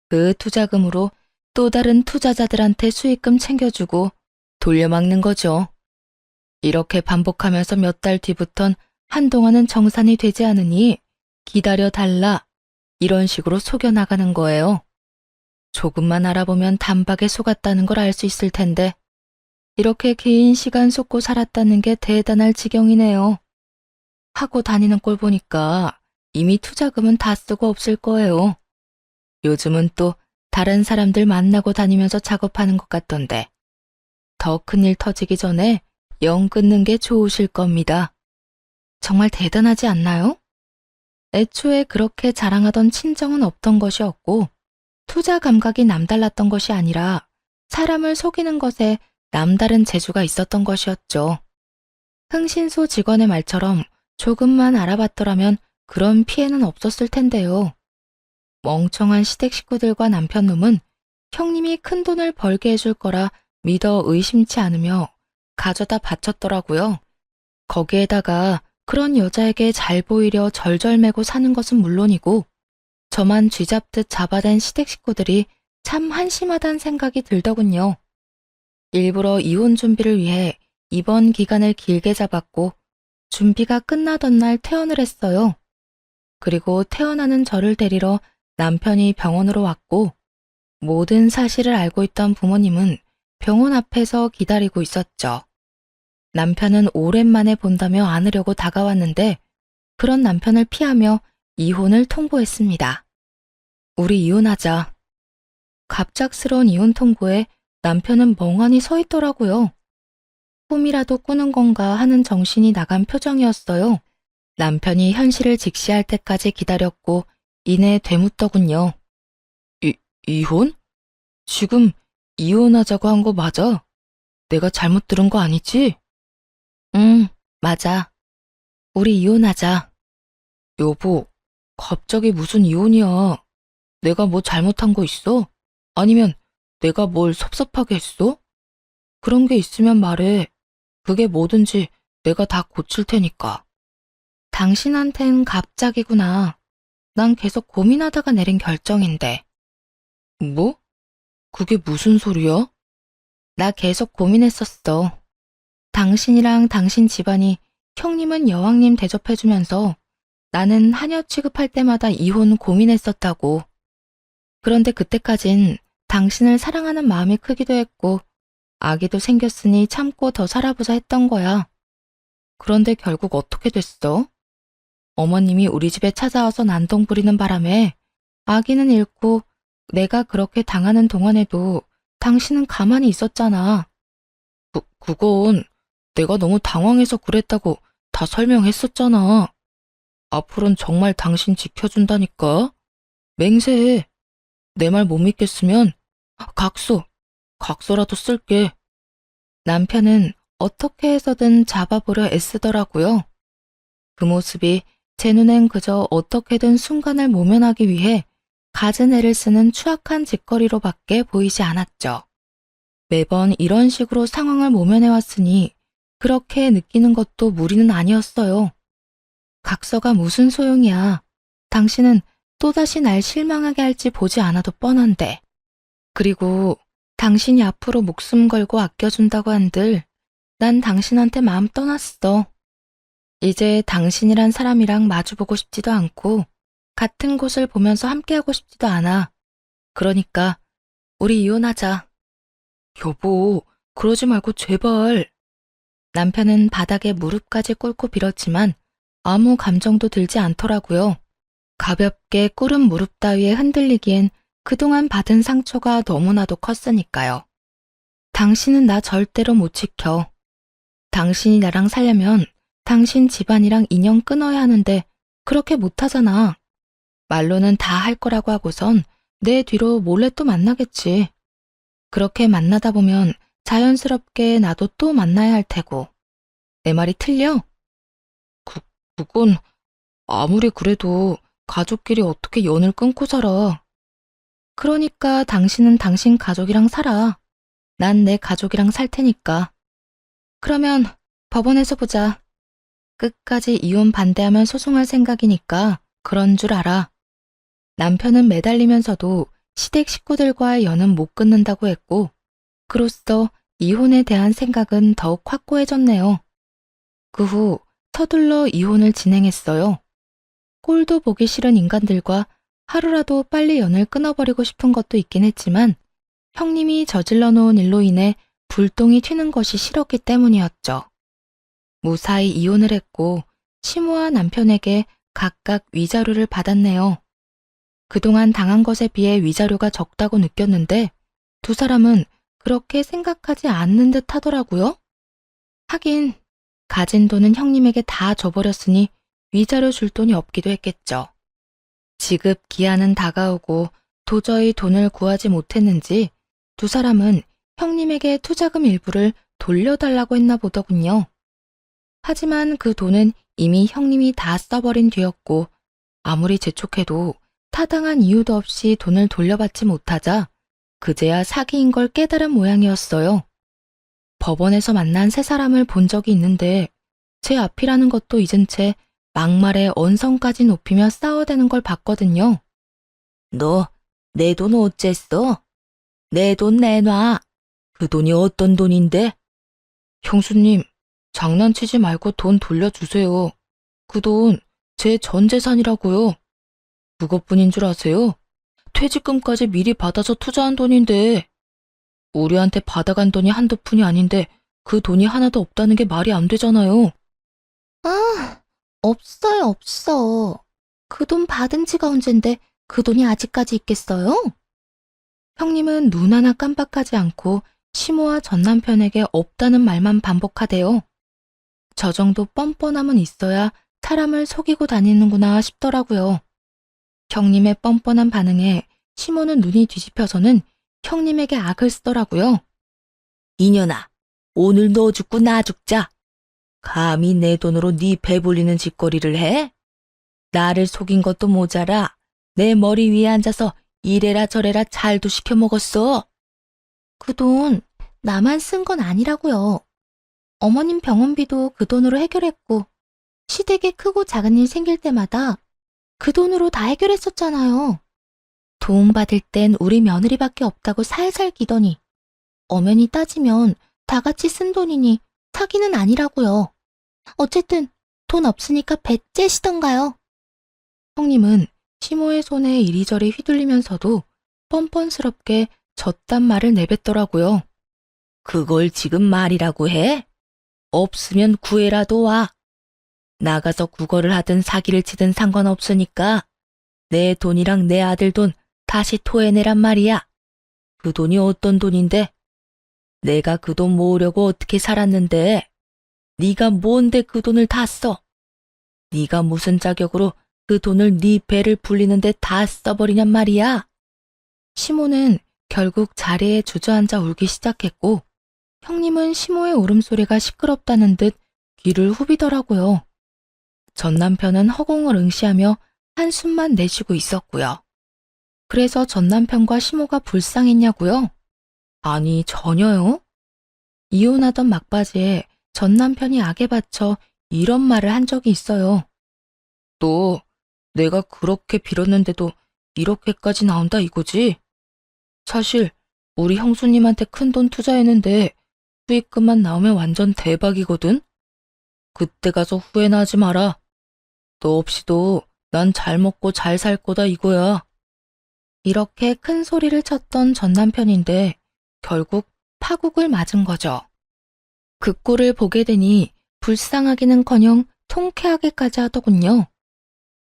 그 투자금으로 또 다른 투자자들한테 수익금 챙겨주고 돌려막는 거죠. 이렇게 반복하면서 몇 달 뒤부턴 한동안은 정산이 되지 않으니 기다려 달라 이런 식으로 속여나가는 거예요. 조금만 알아보면 단박에 속았다는 걸 알 수 있을 텐데 이렇게 긴 시간 속고 살았다는 게 대단할 지경이네요. 하고 다니는 꼴 보니까 이미 투자금은 다 쓰고 없을 거예요. 요즘은 또 다른 사람들 만나고 다니면서 작업하는 것 같던데 더 큰일 터지기 전에 영 끊는 게 좋으실 겁니다. 정말 대단하지 않나요? 애초에 그렇게 자랑하던 친정은 없던 것이었고 투자 감각이 남달랐던 것이 아니라 사람을 속이는 것에 남다른 재주가 있었던 것이었죠. 흥신소 직원의 말처럼 조금만 알아봤더라면 그런 피해는 없었을 텐데요. 멍청한 시댁 식구들과 남편놈은 형님이 큰 돈을 벌게 해줄 거라 믿어 의심치 않으며 가져다 바쳤더라고요. 거기에다가 그런 여자에게 잘 보이려 절절매고 사는 것은 물론이고 저만 쥐잡듯 잡아댄 시댁 식구들이 참 한심하다는 생각이 들더군요. 일부러 이혼 준비를 위해 입원 기간을 길게 잡았고 준비가 끝나던 날 퇴원을 했어요. 그리고 퇴원하는 저를 데리러 남편이 병원으로 왔고 모든 사실을 알고 있던 부모님은 병원 앞에서 기다리고 있었죠. 남편은 오랜만에 본다며 안으려고 다가왔는데 그런 남편을 피하며 이혼을 통보했습니다. 우리 이혼하자. 갑작스러운 이혼 통보에 남편은 멍하니 서 있더라고요. 꿈이라도 꾸는 건가 하는 정신이 나간 표정이었어요. 남편이 현실을 직시할 때까지 기다렸고 이내 되묻더군요. 이혼? 지금 이혼하자고 한 거 맞아? 내가 잘못 들은 거 아니지? 응, 맞아. 우리 이혼하자. 여보, 갑자기 무슨 이혼이야? 내가 뭐 잘못한 거 있어? 아니면 내가 뭘 섭섭하게 했어? 그런 게 있으면 말해. 그게 뭐든지 내가 다 고칠 테니까. 당신한텐 갑자기구나. 난 계속 고민하다가 내린 결정인데. 뭐? 그게 무슨 소리야? 나 계속 고민했었어. 당신이랑 당신 집안이 형님은 여왕님 대접해주면서 나는 하녀 취급할 때마다 이혼 고민했었다고. 그런데 그때까진 당신을 사랑하는 마음이 크기도 했고 아기도 생겼으니 참고 더 살아보자 했던 거야. 그런데 결국 어떻게 됐어? 어머님이 우리 집에 찾아와서 난동 부리는 바람에 아기는 잃고 내가 그렇게 당하는 동안에도 당신은 가만히 있었잖아. 그건 내가 너무 당황해서 그랬다고 다 설명했었잖아. 앞으로는 정말 당신 지켜준다니까. 맹세해. 내 말 못 믿겠으면 각서라도 쓸게. 남편은 어떻게 해서든 잡아보려 애쓰더라고요. 그 모습이 제 눈엔 그저 어떻게든 순간을 모면하기 위해 갖은 애를 쓰는 추악한 짓거리로밖에 보이지 않았죠. 매번 이런 식으로 상황을 모면해왔으니 그렇게 느끼는 것도 무리는 아니었어요. 각서가 무슨 소용이야. 당신은 또다시 날 실망하게 할지 보지 않아도 뻔한데. 그리고 당신이 앞으로 목숨 걸고 아껴준다고 한들 난 당신한테 마음 떠났어. 이제 당신이란 사람이랑 마주보고 싶지도 않고 같은 곳을 보면서 함께하고 싶지도 않아. 그러니까 우리 이혼하자. 여보, 그러지 말고 제발. 남편은 바닥에 무릎까지 꿇고 빌었지만 아무 감정도 들지 않더라고요. 가볍게 꿇은 무릎 따위에 흔들리기엔 그동안 받은 상처가 너무나도 컸으니까요. 당신은 나 절대로 못 지켜. 당신이 나랑 살려면 당신 집안이랑 인연 끊어야 하는데 그렇게 못하잖아. 말로는 다 할 거라고 하고선 내 뒤로 몰래 또 만나겠지. 그렇게 만나다 보면 자연스럽게 나도 또 만나야 할 테고. 내 말이 틀려? 그건 아무리 그래도 가족끼리 어떻게 연을 끊고 살아. 그러니까 당신은 당신 가족이랑 살아. 난 내 가족이랑 살 테니까. 그러면 법원에서 보자. 끝까지 이혼 반대하면 소송할 생각이니까 그런 줄 알아. 남편은 매달리면서도 시댁 식구들과의 연은 못 끊는다고 했고, 그로써 이혼에 대한 생각은 더욱 확고해졌네요. 그 후 서둘러 이혼을 진행했어요. 꼴도 보기 싫은 인간들과 하루라도 빨리 연을 끊어버리고 싶은 것도 있긴 했지만 형님이 저질러 놓은 일로 인해 불똥이 튀는 것이 싫었기 때문이었죠. 무사히 이혼을 했고 시모와 남편에게 각각 위자료를 받았네요. 그동안 당한 것에 비해 위자료가 적다고 느꼈는데 두 사람은 그렇게 생각하지 않는 듯 하더라고요. 하긴 가진 돈은 형님에게 다 줘버렸으니 위자료 줄 돈이 없기도 했겠죠. 지급 기한은 다가오고 도저히 돈을 구하지 못했는지 두 사람은 형님에게 투자금 일부를 돌려달라고 했나 보더군요. 하지만 그 돈은 이미 형님이 다 써버린 뒤였고 아무리 재촉해도 타당한 이유도 없이 돈을 돌려받지 못하자 그제야 사기인 걸 깨달은 모양이었어요. 법원에서 만난 세 사람을 본 적이 있는데 제 앞이라는 것도 잊은 채 막말에 언성까지 높이며 싸워대는 걸 봤거든요. 너 내 돈 어쨌어? 내 돈 내놔. 그 돈이 어떤 돈인데? 형수님, 장난치지 말고 돈 돌려주세요. 그 돈 제 전 재산이라고요. 그것뿐인 줄 아세요? 퇴직금까지 미리 받아서 투자한 돈인데 우리한테 받아간 돈이 한두 푼이 아닌데 그 돈이 하나도 없다는 게 말이 안 되잖아요. 아, 없어요, 없어. 그 돈 받은 지가 언젠데 그 돈이 아직까지 있겠어요? 형님은 눈 하나 깜빡하지 않고 시모와 전 남편에게 없다는 말만 반복하대요. 저 정도 뻔뻔함은 있어야 사람을 속이고 다니는구나 싶더라고요. 형님의 뻔뻔한 반응에 시모는 눈이 뒤집혀서는 형님에게 악을 쓰더라고요. 이년아, 오늘 너 죽고 나 죽자. 감히 내 돈으로 네 배불리는 짓거리를 해? 나를 속인 것도 모자라 내 머리 위에 앉아서 이래라 저래라 잘도 시켜 먹었어. 그 돈 나만 쓴 건 아니라고요. 어머님 병원비도 그 돈으로 해결했고 시댁에 크고 작은 일 생길 때마다 그 돈으로 다 해결했었잖아요. 도움받을 땐 우리 며느리밖에 없다고 살살 기더니 엄연히 따지면 다 같이 쓴 돈이니 사기는 아니라고요. 어쨌든 돈 없으니까 배째시던가요. 형님은 시모의 손에 이리저리 휘둘리면서도 뻔뻔스럽게 젖단 말을 내뱉더라고요. 그걸 지금 말이라고 해? 없으면 구해라도 와. 나가서 구걸을 하든 사기를 치든 상관없으니까 내 돈이랑 내 아들 돈 다시 토해내란 말이야. 그 돈이 어떤 돈인데? 내가 그 돈 모으려고 어떻게 살았는데? 네가 뭔데 그 돈을 다 써? 네가 무슨 자격으로 그 돈을 네 배를 불리는데 다 써버리냔 말이야. 시모는 결국 자리에 주저앉아 울기 시작했고 형님은 시모의 울음소리가 시끄럽다는 듯 귀를 후비더라고요. 전 남편은 허공을 응시하며 한숨만 내쉬고 있었고요. 그래서 전 남편과 시모가 불쌍했냐고요? 아니, 전혀요. 이혼하던 막바지에 전 남편이 악에 받쳐 이런 말을 한 적이 있어요. 너 내가 그렇게 빌었는데도 이렇게까지 나온다 이거지? 사실 우리 형수님한테 큰돈 투자했는데 수익금만 나오면 완전 대박이거든? 그때 가서 후회나 하지 마라. 너 없이도 난 잘 먹고 잘 살 거다 이거야. 이렇게 큰 소리를 쳤던 전 남편인데 결국 파국을 맞은 거죠. 그 꼴을 보게 되니 불쌍하기는커녕 통쾌하게까지 하더군요.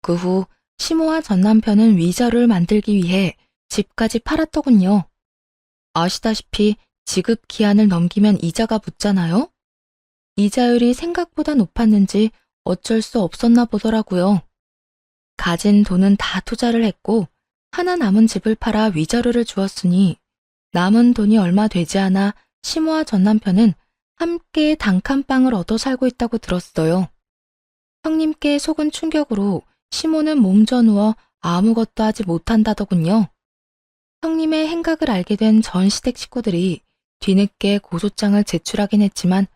그 후 시모와 전 남편은 위자료를 만들기 위해 집까지 팔았더군요. 아시다시피 지급 기한을 넘기면 이자가 붙잖아요? 이자율이 생각보다 높았는지 어쩔 수 없었나 보더라고요. 가진 돈은 다 투자를 했고 하나 남은 집을 팔아 위자료를 주었으니 남은 돈이 얼마 되지 않아 시모와 전 남편은 함께 단칸방을 얻어 살고 있다고 들었어요. 형님께 속은 충격으로 시모는 몸져 누워 아무것도 하지 못한다더군요. 형님의 행각을 알게 된 전 시댁 식구들이 뒤늦게 고소장을 제출하긴 했지만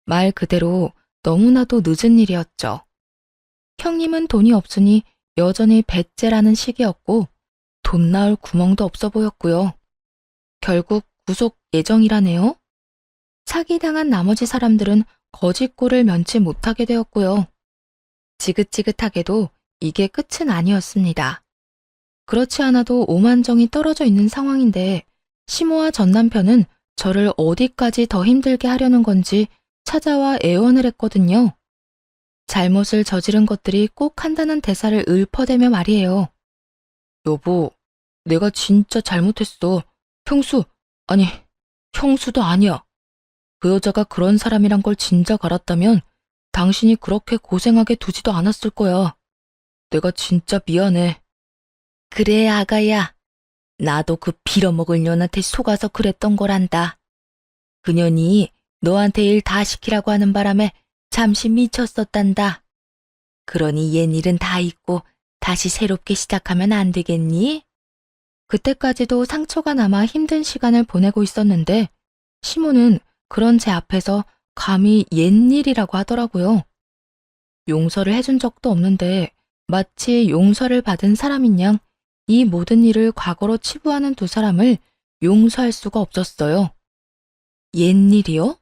말 그대로 너무나도 늦은 일이었죠. 형님은 돈이 없으니 여전히 배째라는 식이었고 돈 나올 구멍도 없어 보였고요. 결국 구속 예정이라네요. 사기당한 나머지 사람들은 거짓골을 면치 못하게 되었고요. 지긋지긋하게도 이게 끝은 아니었습니다. 그렇지 않아도 오만정이 떨어져 있는 상황인데 시모와 전 남편은 저를 어디까지 더 힘들게 하려는 건지 찾아와 애원을 했거든요. 잘못을 저지른 것들이 꼭 한다는 대사를 읊어대며 말이에요. 여보, 내가 진짜 잘못했어. 아니, 형수도 아니야. 그 여자가 그런 사람이란 걸 진작 알았다면 당신이 그렇게 고생하게 두지도 않았을 거야. 내가 진짜 미안해. 그래, 아가야. 나도 그 빌어먹을 년한테 속아서 그랬던 거란다. 그년이 너한테 일 다 시키라고 하는 바람에 잠시 미쳤었단다. 그러니 옛일은 다 잊고 다시 새롭게 시작하면 안 되겠니? 그때까지도 상처가 남아 힘든 시간을 보내고 있었는데 시모는 그런 제 앞에서 감히 옛일이라고 하더라고요. 용서를 해준 적도 없는데 마치 용서를 받은 사람인 양 이 모든 일을 과거로 치부하는 두 사람을 용서할 수가 없었어요. 옛일이요?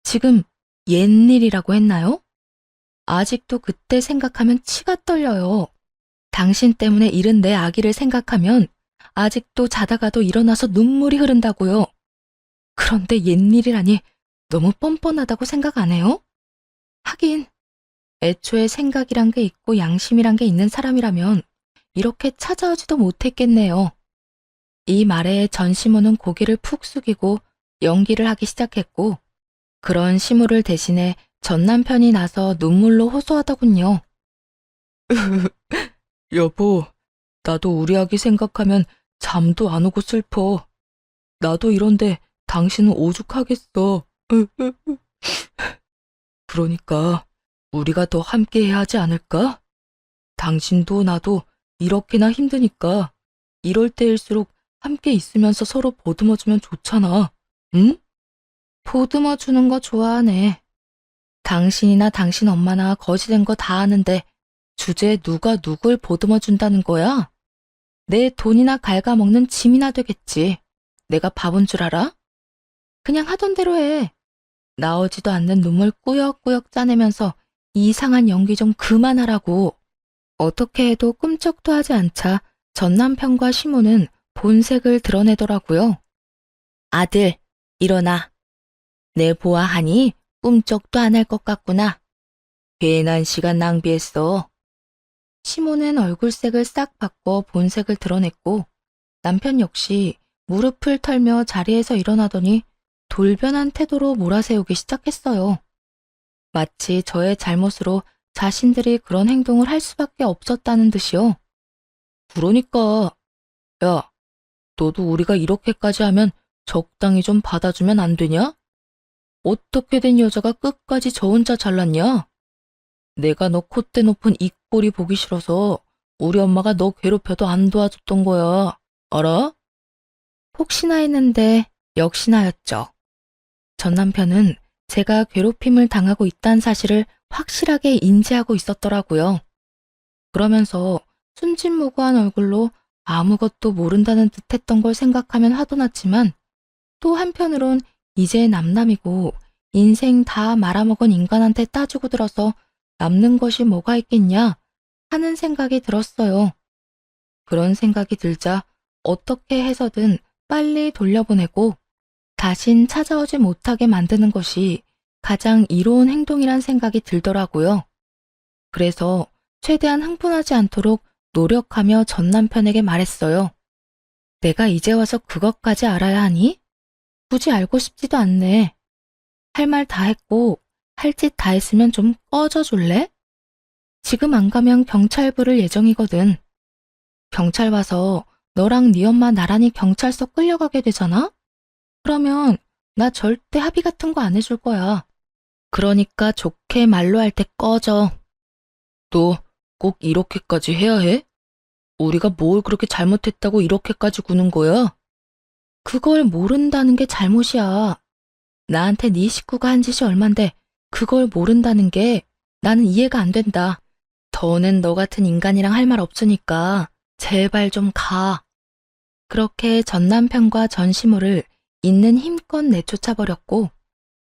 지금 옛일이라고 했나요? 아직도 그때 생각하면 치가 떨려요. 당신 때문에 잃은 내 아기를 생각하면 아직도 자다가도 일어나서 눈물이 흐른다고요. 그런데 옛일이라니 너무 뻔뻔하다고 생각 안 해요? 하긴 애초에 생각이란 게 있고 양심이란 게 있는 사람이라면 이렇게 찾아오지도 못했겠네요. 이 말에 전 시모는 고개를 푹 숙이고 연기를 하기 시작했고 그런 시모를 대신해 전 남편이 나서 눈물로 호소하더군요. 여보, 나도 우리 아기 생각하면 잠도 안 오고 슬퍼. 나도 이런데 당신은 오죽하겠어. 그러니까 우리가 더 함께 해야 하지 않을까? 당신도 나도 이렇게나 힘드니까 이럴 때일수록 함께 있으면서 서로 보듬어주면 좋잖아. 응? 보듬어주는 거 좋아하네. 당신이나 당신 엄마나 거지된 거 다 아는데 주제에 누가 누굴 보듬어준다는 거야? 내 돈이나 갉아먹는 짐이나 되겠지. 내가 바본 줄 알아? 그냥 하던 대로 해. 나오지도 않는 눈물 꾸역꾸역 짜내면서 이상한 연기 좀 그만하라고. 어떻게 해도 꿈쩍도 하지 않자 전 남편과 시모는 본색을 드러내더라고요. 아들, 일어나. 내 보아하니 꿈쩍도 안 할 것 같구나. 괜한 시간 낭비했어. 시모는 얼굴색을 싹 바꿔 본색을 드러냈고 남편 역시 무릎을 털며 자리에서 일어나더니 돌변한 태도로 몰아세우기 시작했어요. 마치 저의 잘못으로 자신들이 그런 행동을 할 수밖에 없었다는 듯이요. 그러니까, 야, 너도 우리가 이렇게까지 하면 적당히 좀 받아주면 안 되냐? 어떻게 된 여자가 끝까지 저 혼자 잘났냐? 내가 너 콧대 높은 이 꼴이 보기 싫어서 우리 엄마가 너 괴롭혀도 안 도와줬던 거야. 알아? 혹시나 했는데 역시나였죠. 전 남편은 제가 괴롭힘을 당하고 있다는 사실을 확실하게 인지하고 있었더라고요. 그러면서 순진무구한 얼굴로 아무것도 모른다는 듯 했던 걸 생각하면 화도 났지만 또 한편으론 이제 남남이고 인생 다 말아먹은 인간한테 따지고 들어서 남는 것이 뭐가 있겠냐 하는 생각이 들었어요. 그런 생각이 들자 어떻게 해서든 빨리 돌려보내고 다신 찾아오지 못하게 만드는 것이 가장 이로운 행동이란 생각이 들더라고요. 그래서 최대한 흥분하지 않도록 노력하며 전 남편에게 말했어요. 내가 이제 와서 그것까지 알아야 하니? 굳이 알고 싶지도 않네. 할 말 다 했고 할 짓 다 했으면 좀 꺼져 줄래? 지금 안 가면 경찰 부를 예정이거든. 경찰 와서 너랑 네 엄마 나란히 경찰서 끌려가게 되잖아? 그러면 나 절대 합의 같은 거 안 해줄 거야. 그러니까 좋게 말로 할 때 꺼져. 너 꼭 이렇게까지 해야 해? 우리가 뭘 그렇게 잘못했다고 이렇게까지 구는 거야? 그걸 모른다는 게 잘못이야. 나한테 네 식구가 한 짓이 얼만데 그걸 모른다는 게 나는 이해가 안 된다. 더는 너 같은 인간이랑 할 말 없으니까 제발 좀 가. 그렇게 전 남편과 전 시모를 있는 힘껏 내쫓아버렸고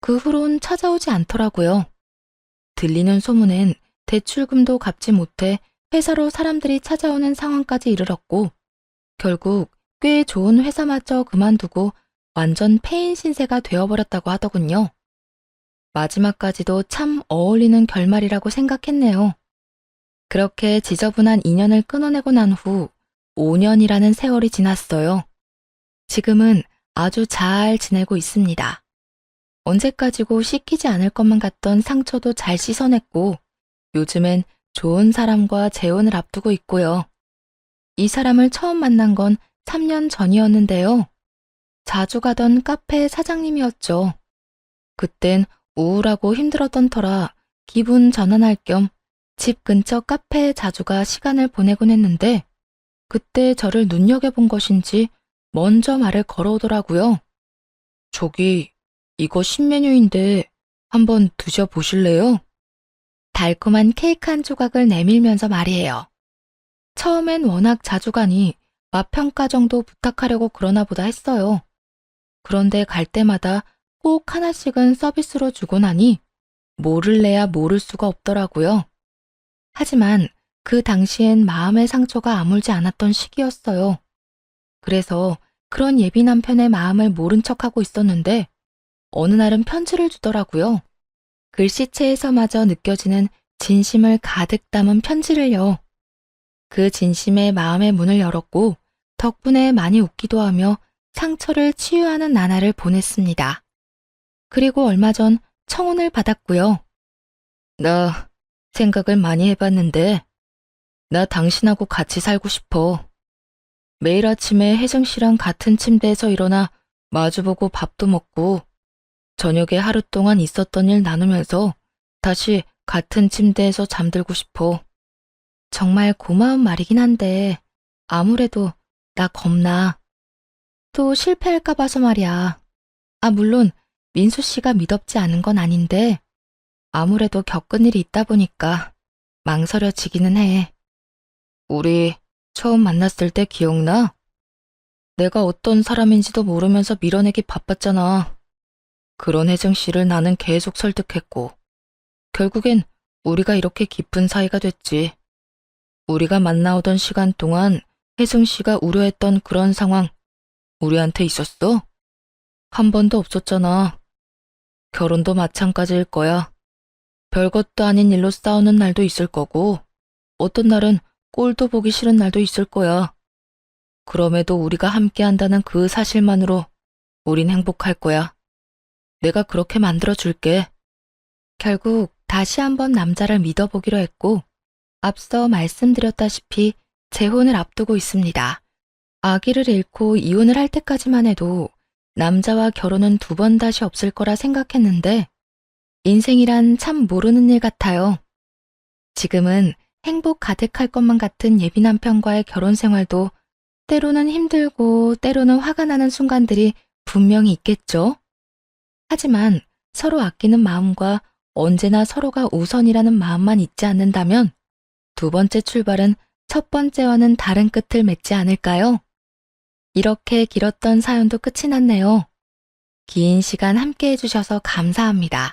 그 후론 찾아오지 않더라고요. 들리는 소문엔 대출금도 갚지 못해 회사로 사람들이 찾아오는 상황까지 이르렀고 결국 꽤 좋은 회사마저 그만두고 완전 폐인 신세가 되어버렸다고 하더군요. 마지막까지도 참 어울리는 결말이라고 생각했네요. 그렇게 지저분한 인연을 끊어내고 난 후 5년이라는 세월이 지났어요. 지금은 아주 잘 지내고 있습니다. 언제까지고 씻기지 않을 것만 같던 상처도 잘 씻어냈고 요즘엔 좋은 사람과 재혼을 앞두고 있고요. 이 사람을 처음 만난 건 3년 전이었는데요. 자주 가던 카페 사장님이었죠. 그땐 우울하고 힘들었던 터라 기분 전환할 겸 집 근처 카페에 자주 가 시간을 보내곤 했는데 그때 저를 눈여겨본 것인지 먼저 말을 걸어오더라고요. 저기, 이거 신메뉴인데 한번 드셔보실래요? 달콤한 케이크 한 조각을 내밀면서 말이에요. 처음엔 워낙 자주 가니 맛평가 정도 부탁하려고 그러나 보다 했어요. 그런데 갈 때마다 꼭 하나씩은 서비스로 주고 나니 모를래야 모를 수가 없더라고요. 하지만 그 당시엔 마음의 상처가 아물지 않았던 시기였어요. 그래서 그런 예비 남편의 마음을 모른 척하고 있었는데 어느 날은 편지를 주더라고요. 글씨체에서마저 느껴지는 진심을 가득 담은 편지를요. 그 진심에 마음의 문을 열었고 덕분에 많이 웃기도 하며 상처를 치유하는 나날을 보냈습니다. 그리고 얼마 전 청혼을 받았고요. 나 생각을 많이 해봤는데 나 당신하고 같이 살고 싶어. 매일 아침에 혜정 씨랑 같은 침대에서 일어나 마주보고 밥도 먹고 저녁에 하루 동안 있었던 일 나누면서 다시 같은 침대에서 잠들고 싶어. 정말 고마운 말이긴 한데 아무래도 나 겁나. 또 실패할까 봐서 말이야. 물론 민수 씨가 미덥지 않은 건 아닌데 아무래도 겪은 일이 있다 보니까 망설여지기는 해. 우리 처음 만났을 때 기억나? 내가 어떤 사람인지도 모르면서 밀어내기 바빴잖아. 그런 혜정 씨를 나는 계속 설득했고 결국엔 우리가 이렇게 깊은 사이가 됐지. 우리가 만나오던 시간 동안 혜정 씨가 우려했던 그런 상황 우리한테 있었어? 한 번도 없었잖아. 결혼도 마찬가지일 거야. 별것도 아닌 일로 싸우는 날도 있을 거고 어떤 날은 꼴도 보기 싫은 날도 있을 거야. 그럼에도 우리가 함께 한다는 그 사실만으로 우린 행복할 거야. 내가 그렇게 만들어줄게. 결국 다시 한번 남자를 믿어보기로 했고 앞서 말씀드렸다시피 재혼을 앞두고 있습니다. 아기를 잃고 이혼을 할 때까지만 해도 남자와 결혼은 두 번 다시 없을 거라 생각했는데 인생이란 참 모르는 일 같아요. 지금은 행복 가득할 것만 같은 예비 남편과의 결혼 생활도 때로는 힘들고 때로는 화가 나는 순간들이 분명히 있겠죠. 하지만 서로 아끼는 마음과 언제나 서로가 우선이라는 마음만 있지 않는다면 두 번째 출발은 첫 번째와는 다른 끝을 맺지 않을까요? 이렇게 길었던 사연도 끝이 났네요. 긴 시간 함께 해주셔서 감사합니다.